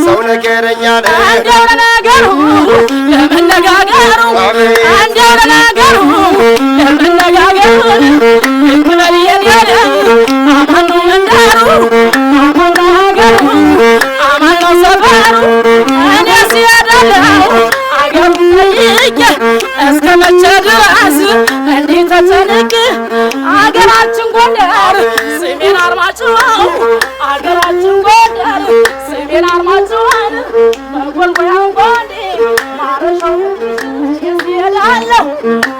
ሰው ነገረኛ ነው አንዴው ለነገሩ ለመነጋገሩ አንዴው ለነገሩ ለመነጋገሩ ይኩለልየን ያለ አማኑ መንደሩ አማኑ ሀገሩ አማኑ ሰፈሩ እኔ ሲያዳለው አገሩ ጠይቄ እስከ መቼ ድረስ እንዲህ ተጨንቄ አገራችን ጎንደር ስሜን አርማጭሆ አገራችን ጎንደር ስሜን አርማጭሆ በጎልጎያው ጎንዴ ማረሻው እሄዳለሁ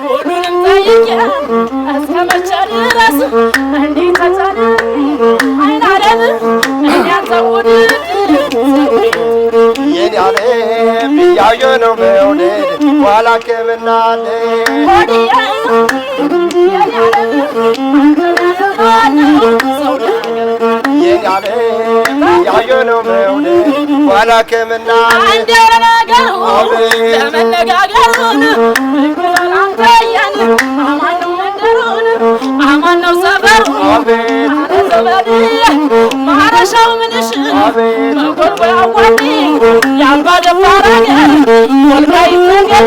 ሁሉንም ጠይቄ እስከ መቼ ድረስ እንዲህ ተጨንቄ አይናለም እንዲያንተውድ የኔ ዓለም እያየ ነው መውደድ ኋላ ከምናለ የኔ ዓለም እያየ ነው መውደድ ኋላ ከምናለ አንዴው ለነገሩ ለመነጋገሩን አንተያን አማነው መንደሩን አማነው ሰፈሩ ዘመድ ማረሻው ምንሽ መጎልጎያው ጓዴ የአባ ደፋር አገር ወልቃይት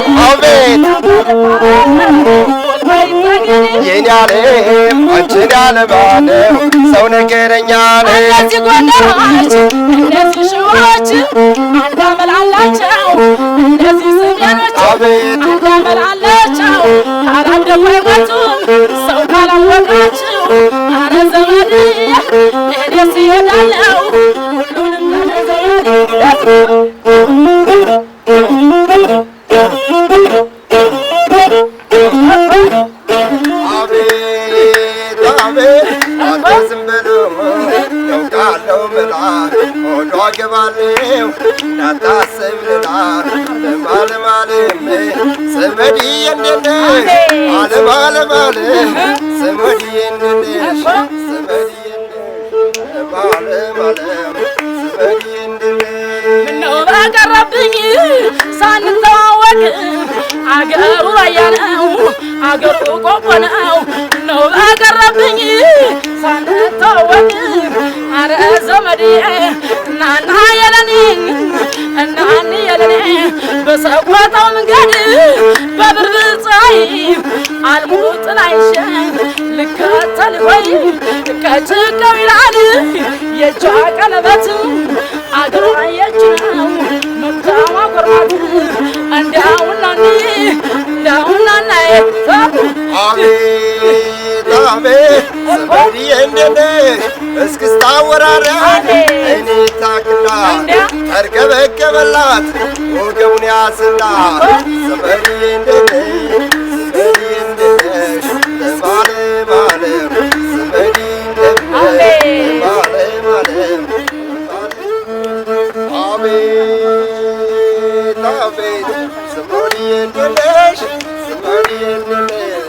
ጠገዴ የኔ ዓለም አንቺን ያለማነው ሰው ነገረኛ ነው እነዚህ ጎንደሮች እነዚህ ሸዋዎች አንድ አመል አላቸው እነዚህ ስሜኖች አንድ አመል አላቸው ካላደጉ አይመጡም ሰው ካላወቃቸው አረ ዘመድ እኔስ እሄዳለሁ ሁሉንም አንተ ዝም ብሎ ያውቃለው ብላ ሆዷ ገባለው እንዳታስብ ልላ ለማለማለም ዘመድዬ እንደነ አለማለማለም ዘመድዬ እንደነ ዘመድዬ ለማለማለም ዘመድዬ እንደነ ምነው በቀረብኝ ሳንተዋወቅ አገሩ ራያ ነው አገሩ ቆቦ ነው ምነው በቀረብኝ ሳንተዋወቅ አረ ዘመድዬ እናና የለኔ እናኒ የለኔ በሰቆጣው መንገድ በብርድ ፀሐይ አልሙጥን አይሸ ልከተል ወይ ከጭቀው ይላል የእጇ ቀለበት አገሯ የእጅ ነው መታዋ ጎርባት እንዳውናኒ አቤት ዘመድዬ እንደነሽ እስክስታ ወራሪያ እኔ ታክላ ተርገበገበላት ወገቡን ያስላ ዘመድዬ እንደነሽ ዘመድዬ እንደነሽ ለማለማለም ዘመድዬ እንደነሽ ለማለማለም አቤት አቤት ዘመድዬ እንደነሽ ዘመድዬ እንደነሽ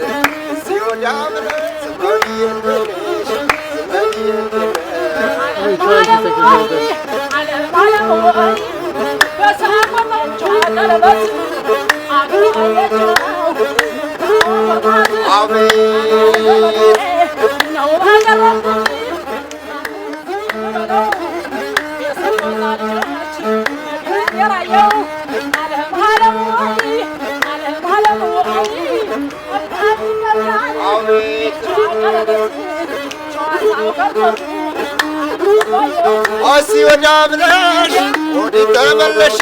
አሲ ወዳ ብለሽ ወደ ተመለሽ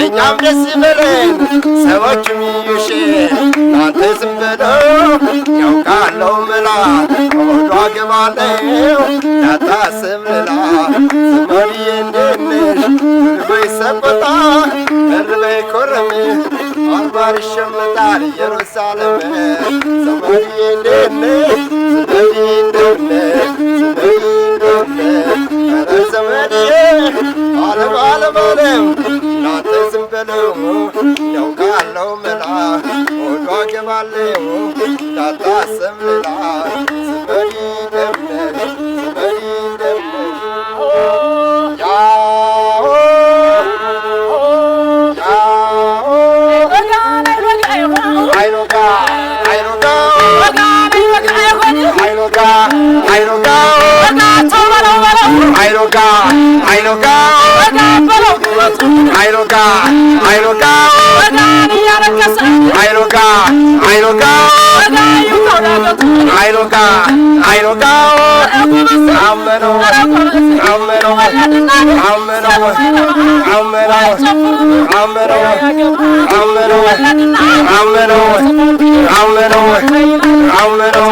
እኛም ደስ ይበለን ሰዎችም ይዩሽ ናንተ ዝም ብለው ያውቃለው መላ ወዷ ገባለው እንዳታስብ ልላ ዘመድዬ እንደነሽ በይ ሰቆጣ በይ ኮረም አርባር ይሸመታል ኢየሩሳሌም ዘመድዬ እንደነሽ ዘመድዬ እንደነሽ ዘመድዬ ዓለም ዓለም ዓለም እናንተ ዝም በለው ያውቃለው መላ ወዷ ገባለው እንዳታስብ ልላ ዘመድዬ እንደነሽ ዘመድዬ እንደነሽ ያው አይሎጋ አይሎጋ አይሎጋ አይሎጋ አይሎካ አይሎካ ወጋን እያለቀሰ አይሎካ አይሎካ አይሎካ አይሎካ አመነው አመነው አመነው አመነው አመነው አመነው አመነው አመነው አመነው አመነው አመነው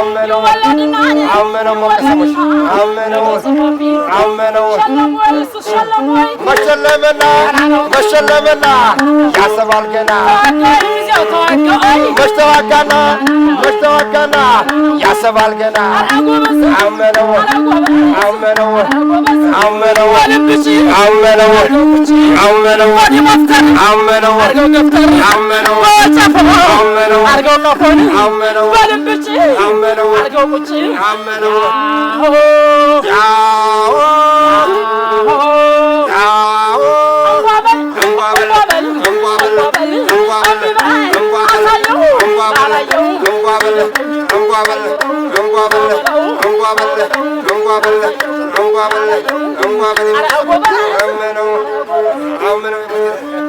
አመነው አመነው አመነው አመነው አመነው መሸለመና ያሰባል ገና መሽተዋጋና መሽተዋጋና ያሰባል ገና አመነው አመነው አመነው አመነው አመነው አመነው አመነው አመነው አመነው አመነው አመነው I'm